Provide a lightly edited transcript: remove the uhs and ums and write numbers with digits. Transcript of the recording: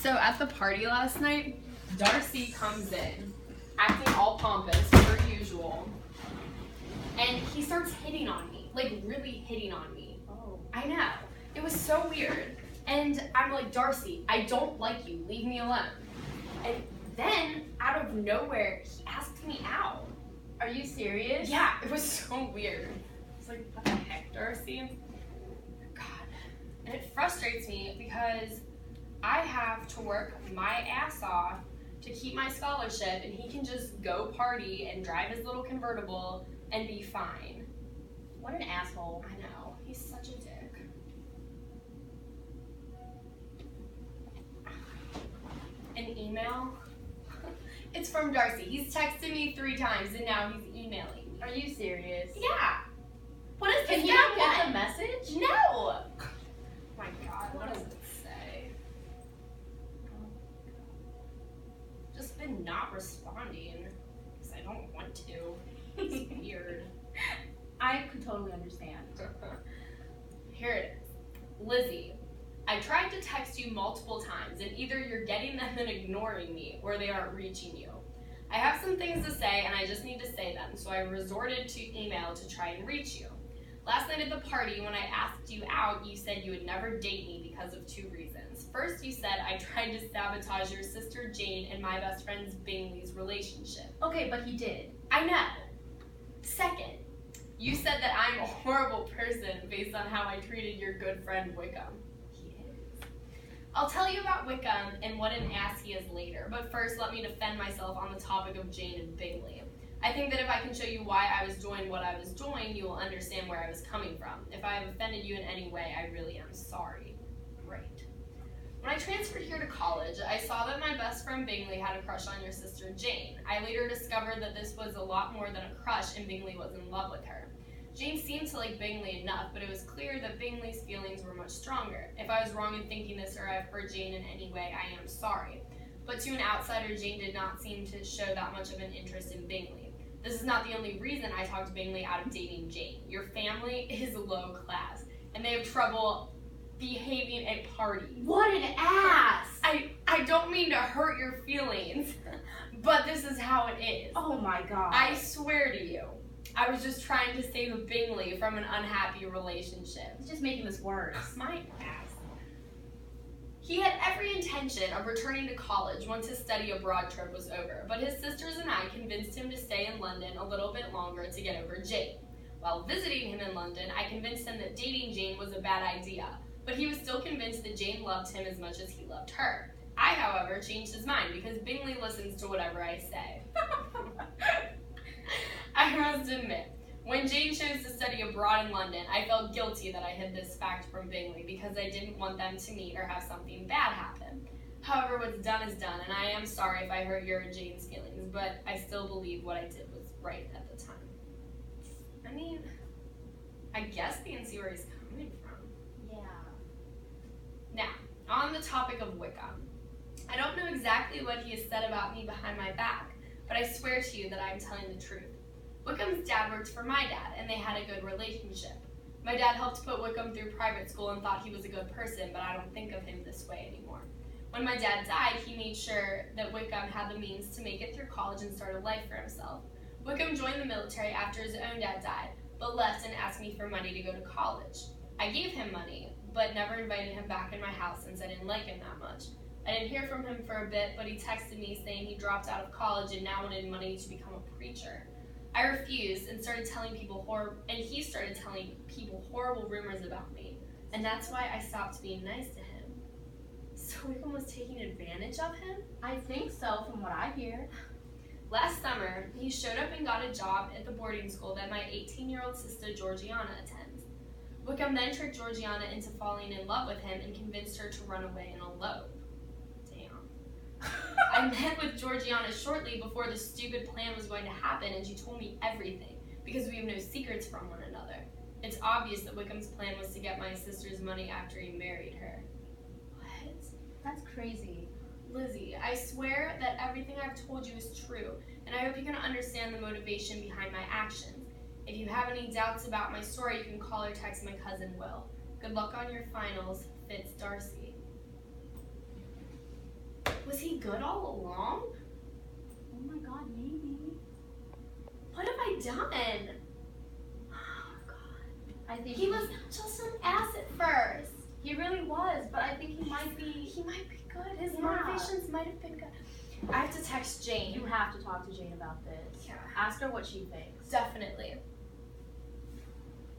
So at the party last night, Darcy comes in, acting all pompous, per usual, and he starts hitting on me, like really hitting on me. Oh. I know. It was so weird. And I'm like, Darcy, I don't like you. Leave me alone. And then, out of nowhere, he asked me out. Are you serious? Yeah, it was so weird. It's like, what the heck, Darcy? God. And it frustrates me because I have to work my ass off to keep my scholarship, and he can just go party and drive his little convertible and be fine. What an asshole. I know. He's such a dick. An email? It's from Darcy. He's texted me 3 times and now he's emailing me. Are you serious? Yeah. What is this? Can you not get the message? No. Oh my God. What does it say? Just been not responding because I don't want to. It's weird. I could totally understand. Here it is. Lizzie, I tried to text you multiple times, and either you're getting them and ignoring me, or they aren't reaching you. I have some things to say, and I just need to say them, so I resorted to email to try and reach you. Last night at the party, when I asked you out, you said you would never date me because of 2 reasons. First, you said I tried to sabotage your sister Jane and my best friend's Bingley's relationship. Okay, but he did. I know. Second, you said that I'm a horrible person based on how I treated your good friend Wickham. He is. I'll tell you about Wickham and what an ass he is later, but first let me defend myself on the topic of Jane and Bingley. I think that if I can show you why I was doing what I was doing, you will understand where I was coming from. If I have offended you in any way, I really am sorry. Great. When I transferred here to college, I saw that my best friend Bingley had a crush on your sister Jane. I later discovered that this was a lot more than a crush and Bingley was in love with her. Jane seemed to like Bingley enough, but it was clear that Bingley's feelings were much stronger. If I was wrong in thinking this or I've hurt Jane in any way, I am sorry. But to an outsider, Jane did not seem to show that much of an interest in Bingley. This is not the only reason I talked Bingley out of dating Jane. Your family is low class, and they have trouble behaving at parties. What an ass! I don't mean to hurt your feelings, but this is how it is. Oh my God. I swear to you, I was just trying to save Bingley from an unhappy relationship. He's just making this worse. My ass. He had every intention of returning to college once his study abroad trip was over, but his sisters and I convinced him to stay in London a little bit longer to get over Jane. While visiting him in London, I convinced him that dating Jane was a bad idea, but he was still convinced that Jane loved him as much as he loved her. I, however, changed his mind because Bingley listens to whatever I say. I must admit, when Jane chose to study abroad in London, I felt guilty that I hid this fact from Bingley because I didn't want them to meet or have something bad happen. However, what's done is done, and I am sorry if I hurt your and Jane's feelings, but I still believe what I did was right at the time. I mean, I guess they can see where he's coming from. Yeah. Now, on the topic of Wickham, I don't know exactly what he has said about me behind my back, but I swear to you that I am telling the truth. Wickham's dad worked for my dad, and they had a good relationship. My dad helped put Wickham through private school and thought he was a good person, but I don't think of him this way anymore. When my dad died, he made sure that Wickham had the means to make it through college and start a life for himself. Wickham joined the military after his own dad died, but left and asked me for money to go to college. I gave him money, but never invited him back in my house since I didn't like him that much. I didn't hear from him for a bit, but he texted me saying he dropped out of college and now wanted money to become a preacher. I refused and started telling people he started telling people horrible rumors about me, and that's why I stopped being nice to him. So Wickham was taking advantage of him? I think so, from what I hear. Last summer, he showed up and got a job at the boarding school that my 18-year-old sister Georgiana attends. Wickham then tricked Georgiana into falling in love with him and convinced her to run away and elope. I met with Georgiana shortly before the stupid plan was going to happen, and she told me everything, because we have no secrets from one another. It's obvious that Wickham's plan was to get my sister's money after he married her. What? That's crazy. Lizzie, I swear that everything I've told you is true, and I hope you can understand the motivation behind my actions. If you have any doubts about my story, you can call or text my cousin Will. Good luck on your finals. Fitz, Darcy. Was he good all along? Oh my god, maybe. What have I done? Oh god. I think He was just an ass at first. He really was, but I think he might be. He might be good. His Yeah. motivations might have been good. I have to text Jane. You have to talk to Jane about this. Yeah. Ask her what she thinks. Definitely.